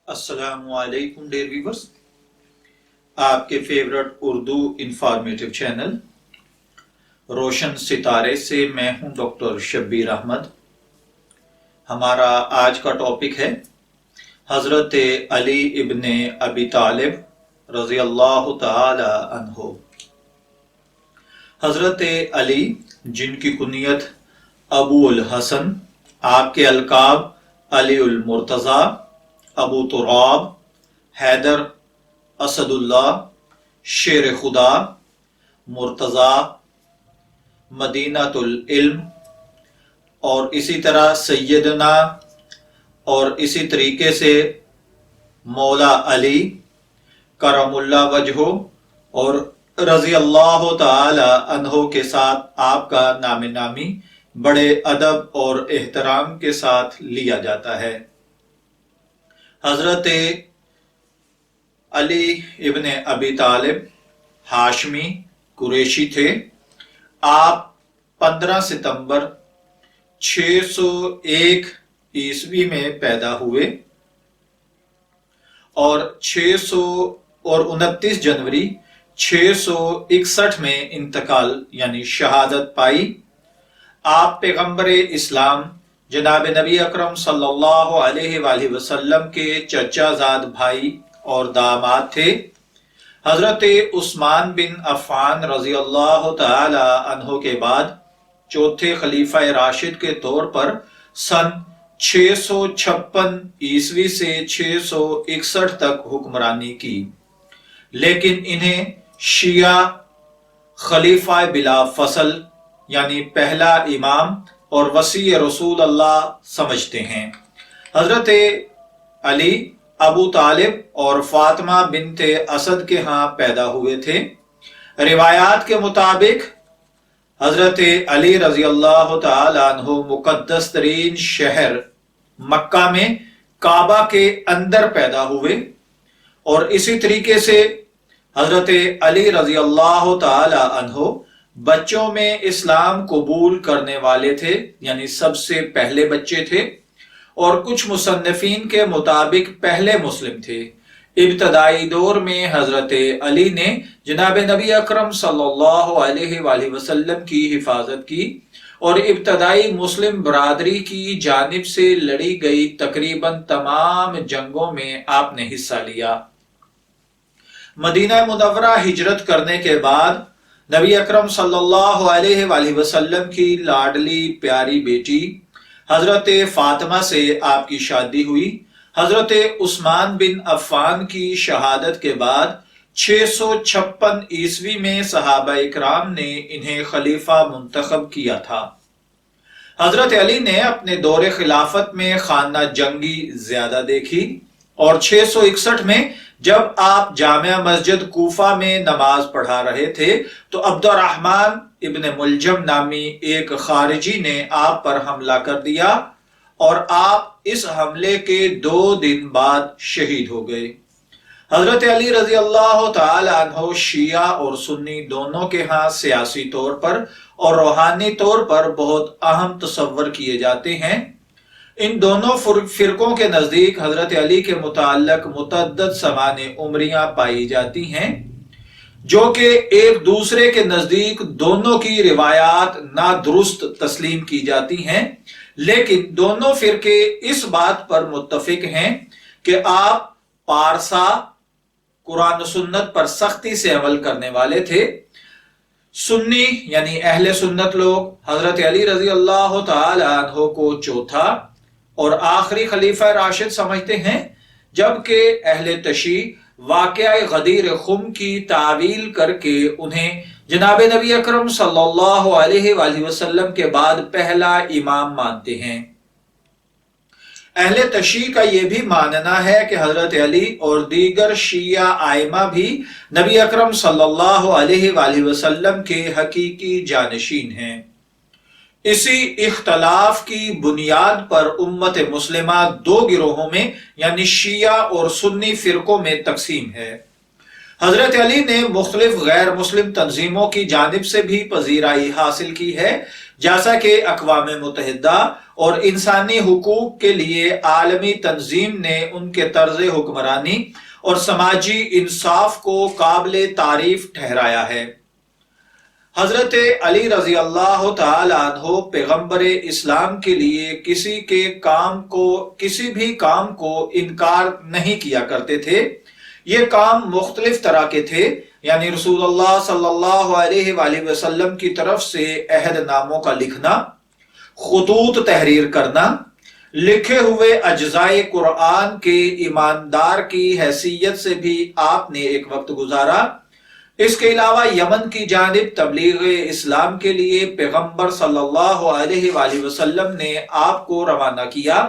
السلام علیکم dear viewers, آپ کے فیورٹ اردو انفارمیٹیو چینل روشن ستارے سے میں ہوں ڈاکٹر شبیر احمد۔ ہمارا آج کا ٹاپک ہے حضرت علی ابن ابی طالب رضی اللہ تعالی عنہ۔ حضرت علی، جن کی کنیت ابو الحسن، آپ کے القاب علی المرتضی، ابو تراب، حیدر، اسد اللہ، شیر خدا، مرتضی، مدینۃ العلم، اور اسی طرح سیدنا اور اسی طریقے سے مولا علی کرم اللہ وجہہ اور رضی اللہ تعالی عنہ کے ساتھ آپ کا نام نامی بڑے ادب اور احترام کے ساتھ لیا جاتا ہے۔ حضرت علی ابن ابی طالب ہاشمی قریشی تھے۔ آپ 15 ستمبر 601 عیسوی میں پیدا ہوئے اور 29 جنوری 661 میں انتقال یعنی شہادت پائی۔ آپ پیغمبر اسلام جناب نبی اکرم صلی اللہ علیہ وآلہ وسلم کے چچا زاد بھائی اور داماد تھے۔ حضرت عثمان بن عفان رضی اللہ تعالی عنہ کے بعد چوتھے خلیفہ راشد کے طور پر سن 656 عیسوی سے 661 تک حکمرانی کی، لیکن انہیں شیعہ خلیفہ بلا فصل یعنی پہلا امام اور وصی رسول اللہ سمجھتے ہیں۔ حضرت علی ابو طالب اور فاطمہ بنت اسد کے ہاں پیدا ہوئے تھے۔ روایات کے مطابق حضرت علی رضی اللہ تعالی عنہ مقدس ترین شہر مکہ میں کعبہ کے اندر پیدا ہوئے، اور اسی طریقے سے حضرت علی رضی اللہ تعالی عنہ بچوں میں اسلام قبول کرنے والے تھے، یعنی سب سے پہلے بچے تھے، اور کچھ مصنفین کے مطابق پہلے مسلم تھے۔ ابتدائی دور میں حضرت علی نے جناب نبی اکرم صلی اللہ علیہ وآلہ وسلم کی حفاظت کی اور ابتدائی مسلم برادری کی جانب سے لڑی گئی تقریباً تمام جنگوں میں آپ نے حصہ لیا۔ مدینہ منورہ ہجرت کرنے کے بعد نبی اکرم صلی اللہ علیہ وآلہ وسلم کی لاڈلی پیاری بیٹی حضرت فاطمہ سے آپ کی شادی ہوئی۔ حضرت عثمان بن عفان کی شہادت کے بعد 656 عیسوی میں صحابہ اکرام نے انہیں خلیفہ منتخب کیا تھا۔ حضرت علی نے اپنے دور خلافت میں خانہ جنگی زیادہ دیکھی، اور 661 میں جب آپ جامع مسجد کوفہ میں نماز پڑھا رہے تھے تو عبد الرحمن ابن ملجم نامی ایک خارجی نے آپ پر حملہ کر دیا، اور آپ اس حملے کے 2 دن بعد شہید ہو گئے۔ حضرت علی رضی اللہ تعالی عنہ شیعہ اور سنی دونوں کے ہاں سیاسی طور پر اور روحانی طور پر بہت اہم تصور کیے جاتے ہیں۔ ان دونوں فرقوں کے نزدیک حضرت علی کے متعلق متعدد سوانح عمریاں پائی جاتی ہیں، جو کہ ایک دوسرے کے نزدیک دونوں کی روایات نادرست تسلیم کی جاتی ہیں، لیکن دونوں فرقے اس بات پر متفق ہیں کہ آپ پارسا قرآن و سنت پر سختی سے عمل کرنے والے تھے۔ سنی یعنی اہل سنت لوگ حضرت علی رضی اللہ تعالی عنہ کو چوتھا اور آخری خلیفہ راشد سمجھتے ہیں، جبکہ اہل تشیع واقعہ غدیر خم کی تعویل کر کے انہیں جناب نبی اکرم صلی اللہ علیہ وآلہ وسلم کے بعد پہلا امام مانتے ہیں۔ اہل تشیع کا یہ بھی ماننا ہے کہ حضرت علی اور دیگر شیعہ ائمہ بھی نبی اکرم صلی اللہ علیہ وآلہ وسلم کے حقیقی جانشین ہیں۔ اسی اختلاف کی بنیاد پر امت مسلمہ 2 گروہوں میں یعنی شیعہ اور سنی فرقوں میں تقسیم ہے۔ حضرت علی نے مختلف غیر مسلم تنظیموں کی جانب سے بھی پذیرائی حاصل کی ہے، جیسا کہ اقوام متحدہ اور انسانی حقوق کے لیے عالمی تنظیم نے ان کے طرز حکمرانی اور سماجی انصاف کو قابل تعریف ٹھہرایا ہے۔ حضرت علی رضی اللہ تعالی عنہ پیغمبر اسلام کے لیے کسی بھی کام کو انکار نہیں کیا کرتے تھے۔ یہ کام مختلف طرح کے تھے، یعنی رسول اللہ صلی اللہ علیہ وآلہ وسلم کی طرف سے عہد ناموں کا لکھنا، خطوط تحریر کرنا، لکھے ہوئے اجزائے قرآن کے ایماندار کی حیثیت سے بھی آپ نے ایک وقت گزارا۔ اس کے علاوہ یمن کی جانب تبلیغ اسلام کے لیے پیغمبر صلی اللہ علیہ وآلہ وسلم نے آپ کو روانہ کیا،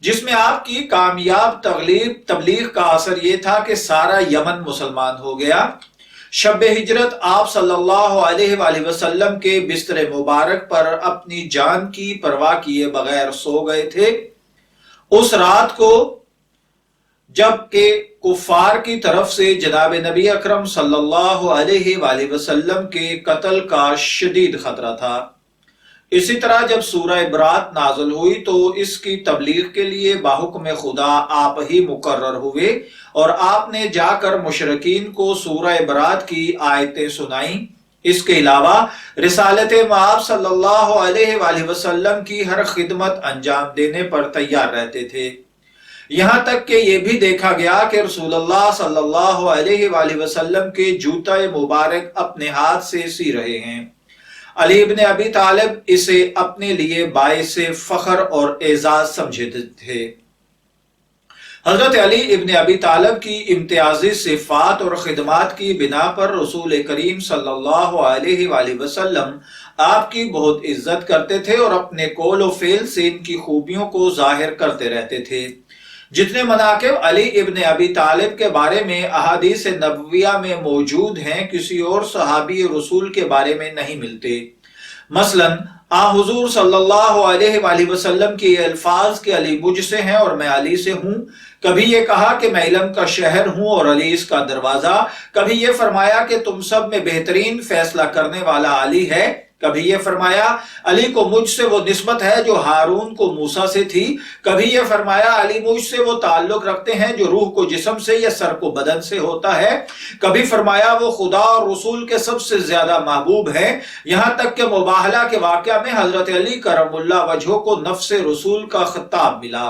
جس میں آپ کی کامیاب تبلیغ کا اثر یہ تھا کہ سارا یمن مسلمان ہو گیا۔ شب ہجرت آپ صلی اللہ علیہ وآلہ وسلم کے بستر مبارک پر اپنی جان کی پرواہ کیے بغیر سو گئے تھے۔ اس رات کو جبکہ کفار کی طرف سے جناب نبی اکرم صلی اللہ علیہ وآلہ وسلم کے قتل کا شدید خطرہ تھا۔ اسی طرح جب سورہ برات نازل ہوئی تو اس کی تبلیغ کے لیے بحکم خدا آپ ہی مقرر ہوئے اور آپ نے جا کر مشرکین کو سورہ برات کی آیتیں سنائیں۔ اس کے علاوہ رسالت مآب صلی اللہ علیہ وآلہ وسلم کی ہر خدمت انجام دینے پر تیار رہتے تھے، یہاں تک کہ یہ بھی دیکھا گیا کہ رسول اللہ صلی اللہ علیہ وآلہ وسلم کے جوتا مبارک اپنے ہاتھ سے سی رہے ہیں۔ علی ابن ابی طالب اسے اپنے لیے باعث فخر اور اعزاز سمجھتے تھے۔ حضرت علی ابن ابی طالب کی امتیازی صفات اور خدمات کی بنا پر رسول کریم صلی اللہ علیہ وآلہ وسلم آپ کی بہت عزت کرتے تھے اور اپنے قول و فعل سے ان کی خوبیوں کو ظاہر کرتے رہتے تھے۔ جتنے مناقب علی ابن ابی طالب کے بارے میں احادیث نبویہ میں موجود ہیں، کسی اور صحابی رسول کے بارے میں نہیں ملتے۔ مثلاً حضور صلی اللہ علیہ وآلہ وسلم کے یہ الفاظ کہ علی مجھ سے ہیں اور میں علی سے ہوں، کبھی یہ کہا کہ میں علم کا شہر ہوں اور علی اس کا دروازہ، کبھی یہ فرمایا کہ تم سب میں بہترین فیصلہ کرنے والا علی ہے، کبھی یہ فرمایا علی کو مجھ سے وہ نسبت ہے جو ہارون کو موسیٰ سے تھی، کبھی یہ فرمایا علی مجھ سے وہ تعلق رکھتے ہیں جو روح کو جسم سے یا سر کو بدن سے ہوتا ہے، کبھی فرمایا وہ خدا اور رسول کے سب سے زیادہ محبوب ہے، یہاں تک کہ مباہلہ کے واقعہ میں حضرت علی کرم اللہ وجہہ کو نفس رسول کا خطاب ملا۔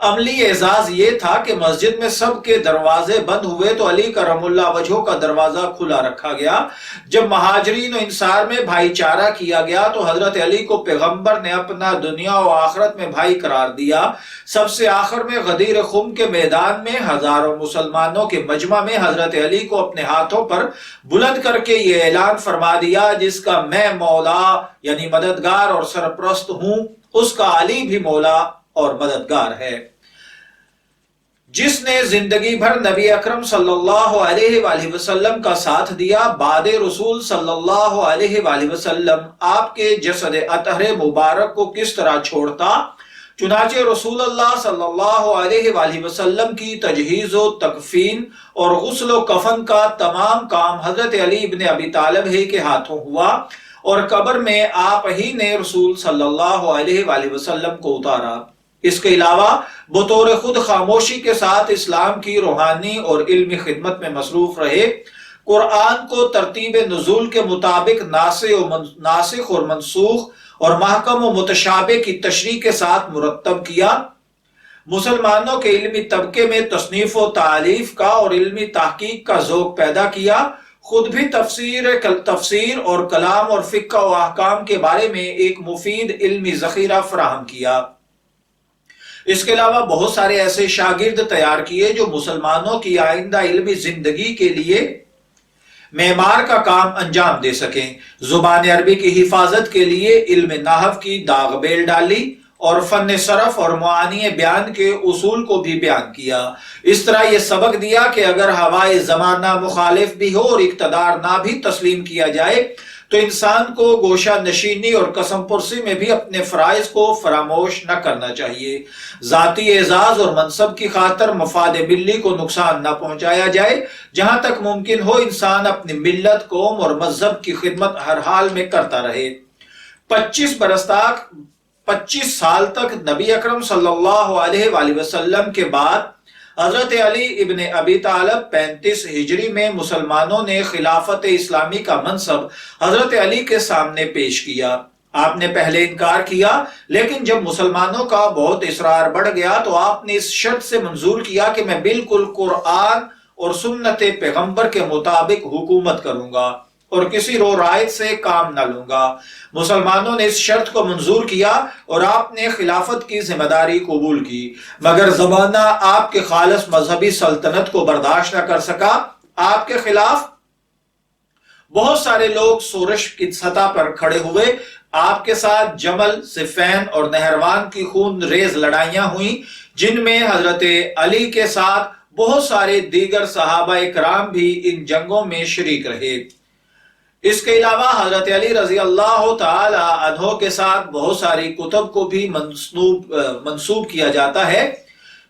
عملی اعزاز یہ تھا کہ مسجد میں سب کے دروازے بند ہوئے تو علی کرم اللہ وجہہ کا دروازہ کھلا رکھا گیا۔ جب مہاجرین و انصار میں بھائی چارہ کیا گیا تو حضرت علی کو پیغمبر نے اپنا دنیا و آخرت میں بھائی قرار دیا۔ سب سے آخر میں غدیر خم کے میدان میں ہزاروں مسلمانوں کے مجمع میں حضرت علی کو اپنے ہاتھوں پر بلند کر کے یہ اعلان فرما دیا، جس کا میں مولا یعنی مددگار اور سرپرست ہوں، اس کا علی بھی مولا اور مددگار ہے۔ جس نے زندگی بھر نبی اکرم صلی اللہ علیہ وآلہ وسلم کا ساتھ دیا، بعد رسول صلی اللہ علیہ وآلہ وسلم آپ کے جسد اطہر مبارک کو کس طرح چھوڑتا، چنانچہ رسول اللہ صلی اللہ علیہ وآلہ وسلم کی تجہیز و تکفین اور غسل و کفن کا تمام کام حضرت علی ابن ابی طالب ہی کے ہاتھوں ہوا اور قبر میں آپ ہی نے رسول صلی اللہ علیہ وآلہ وسلم کو اتارا۔ اس کے علاوہ بطور خود خاموشی کے ساتھ اسلام کی روحانی اور علمی خدمت میں مصروف رہے، قرآن کو ترتیب نزول کے مطابق ناسخ اور منسوخ اور محکم و متشابہ کی تشریح کے ساتھ مرتب کیا، مسلمانوں کے علمی طبقے میں تصنیف و تالیف کا اور علمی تحقیق کا ذوق پیدا کیا، خود بھی تفسیر اور کلام اور فقہ و احکام کے بارے میں ایک مفید علمی ذخیرہ فراہم کیا۔ اس کے علاوہ بہت سارے ایسے شاگرد تیار کیے جو مسلمانوں کی آئندہ علمی زندگی کے لیے معمار کا کام انجام دے سکیں۔ زبان عربی کی حفاظت کے لیے علم نحو کی داغ بیل ڈالی اور فن صرف اور معانی بیان کے اصول کو بھی بیان کیا۔ اس طرح یہ سبق دیا کہ اگر ہوائے زمانہ مخالف بھی ہو اور اقتدار نہ بھی تسلیم کیا جائے تو انسان کو گوشہ نشینی اور قسم پرسی میں بھی اپنے فرائض کو فراموش نہ کرنا چاہیے۔ ذاتی اعزاز اور منصب کی خاطر مفاد ملی کو نقصان نہ پہنچایا جائے۔ جہاں تک ممکن ہو انسان اپنی ملت، قوم اور مذہب کی خدمت ہر حال میں کرتا رہے۔ 25 سال تک نبی اکرم صلی اللہ علیہ وآلہ وسلم کے بعد حضرت علی ابن ابی طالب 35 ہجری میں مسلمانوں نے خلافت اسلامی کا منصب حضرت علی کے سامنے پیش کیا۔ آپ نے پہلے انکار کیا، لیکن جب مسلمانوں کا بہت اصرار بڑھ گیا تو آپ نے اس شرط سے منظور کیا کہ میں بالکل قرآن اور سنت پیغمبر کے مطابق حکومت کروں گا اور کسی رو رائت سے کام نہ لوں گا۔ مسلمانوں نے اس شرط کو منظور کیا اور آپ نے خلافت کی ذمہ داری قبول کی، مگر زمانہ آپ کے خالص مذہبی سلطنت کو برداشت نہ کر سکا۔ آپ کے خلاف بہت سارے لوگ سورش کی سطح پر کھڑے ہوئے۔ آپ کے ساتھ جمل، صفین اور نہروان کی خون ریز لڑائیاں ہوئیں، جن میں حضرت علی کے ساتھ بہت سارے دیگر صحابہ اکرام بھی ان جنگوں میں شریک رہے۔ اس کے علاوہ حضرت علی رضی اللہ تعالی عنہ کے ساتھ بہت ساری کتب کو بھی منسوب کیا جاتا ہے،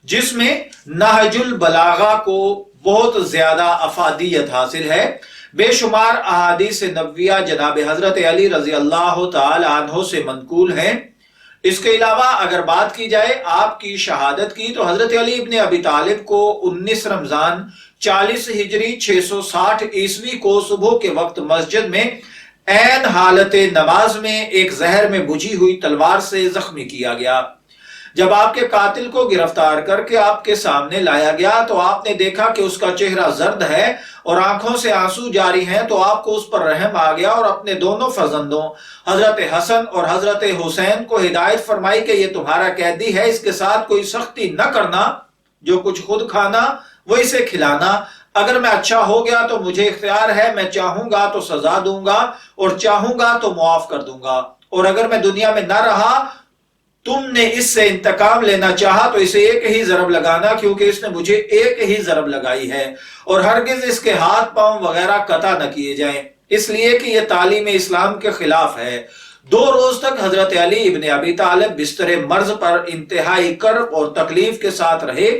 جس میں نہج البلاغہ کو بہت زیادہ افادیت حاصل ہے۔ بے شمار احادیث نبویہ جناب حضرت علی رضی اللہ تعالی عنہ سے منقول ہیں۔ اس کے علاوہ اگر بات کی جائے آپ کی شہادت کی تو حضرت علی ابن ابی طالب کو 19 رمضان 40 ہجری 660 عیسوی کو صبح کے وقت مسجد میں عین حالت نماز میں ایک زہر میں بجھی ہوئی تلوار سے زخمی کیا گیا۔ جب آپ کے قاتل کو گرفتار کر کے آپ کے سامنے لایا گیا تو آپ نے دیکھا کہ اس کا چہرہ زرد ہے اور آنکھوں سے آنسو جاری ہیں، تو آپ کو اس پر رحم آ گیا اور اپنے دونوں فرزندوں حضرت حسن اور حضرت حسین کو ہدایت فرمائی کہ یہ تمہارا قیدی ہے، اس کے ساتھ کوئی سختی نہ کرنا، جو کچھ خود کھانا وہ اسے کھلانا۔ اگر میں اچھا ہو گیا تو مجھے اختیار ہے، میں چاہوں گا تو سزا دوں گا اور چاہوں گا تو معاف کر دوں گا، اور اگر میں دنیا میں نہ رہا، تم نے اس سے انتقام لینا چاہا تو اسے ایک ہی ضرب لگانا، کیونکہ اس نے مجھے ایک ہی ضرب لگائی ہے، اور ہرگز اس کے ہاتھ پاؤں وغیرہ قطع نہ کیے جائیں، اس لیے کہ یہ تعلیم اسلام کے خلاف ہے۔ 2 روز تک حضرت علی ابن ابی طالب بستر مرض پر انتہائی کرب اور تکلیف کے ساتھ رہے۔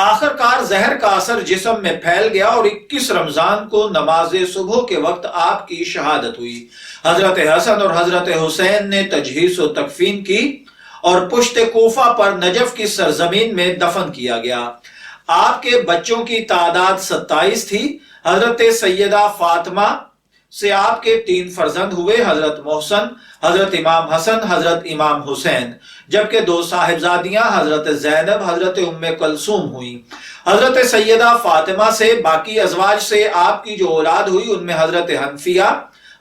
آخر کار زہر کا اثر جسم میں پھیل گیا اور 21 رمضان کو نماز صبح کے وقت آپ کی شہادت ہوئی۔ حضرت حسن اور حضرت حسین نے تجہیز و تکفین کی اور پشت کوفہ پر نجف کی سرزمین میں دفن کیا گیا۔ آپ کے بچوں کی تعداد 27 تھی۔ حضرت سیدہ فاطمہ سے آپ کے 3 فرزند ہوئے، حضرت محسن، حضرت امام حسن، حضرت امام حسین، جبکہ 2 صاحبزادیاں حضرت زینب، حضرت ام کلثوم ہوئیں۔ حضرت سیدہ فاطمہ سے باقی ازواج سے آپ کی جو اولاد ہوئی ان میں حضرت حنفیہ،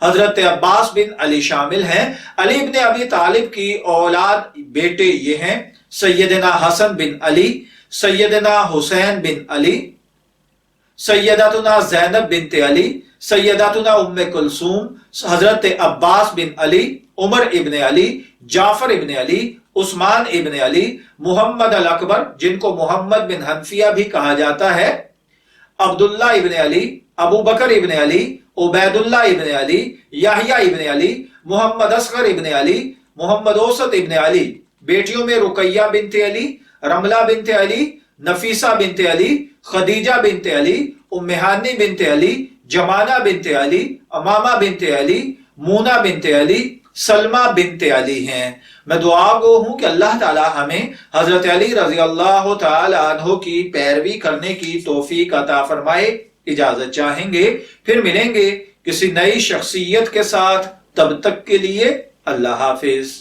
حضرت عباس بن علی شامل ہیں۔ علی ابن ابی طالب کی اولاد بیٹے یہ ہیں: سیدنا حسن بن علی، سیدنا حسین بن علی، سیدتنا زینب بنت علی، سیدتنا ام کلثوم، حضرت عباس بن علی، عمر ابن علی، جعفر ابن علی، عثمان ابن علی، محمد الاکبر جن کو محمد بن حنفیہ بھی کہا جاتا ہے، عبداللہ ابن علی، ابو بکر ابن علی، عبید اللہ ابن علی، یحییٰ ابن علی، محمد اصغر ابن علی، محمد اوسط ابن علی۔ بیٹیوں میں رقیہ بنت علی، رملہ بنت علی، نفیسہ بنت علی، خدیجہ بنت علی، ام ہانی بنت علی، جمانہ بنت علی، امامہ بنت علی، مونا بنت علی، سلمہ بنت علی ہیں۔ میں دعا گو ہوں کہ اللہ تعالی ہمیں حضرت علی رضی اللہ تعالی عنہ کی پیروی کرنے کی توفیق عطا فرمائے۔ اجازت چاہیں گے، پھر ملیں گے کسی نئی شخصیت کے ساتھ، تب تک کے لیے اللہ حافظ۔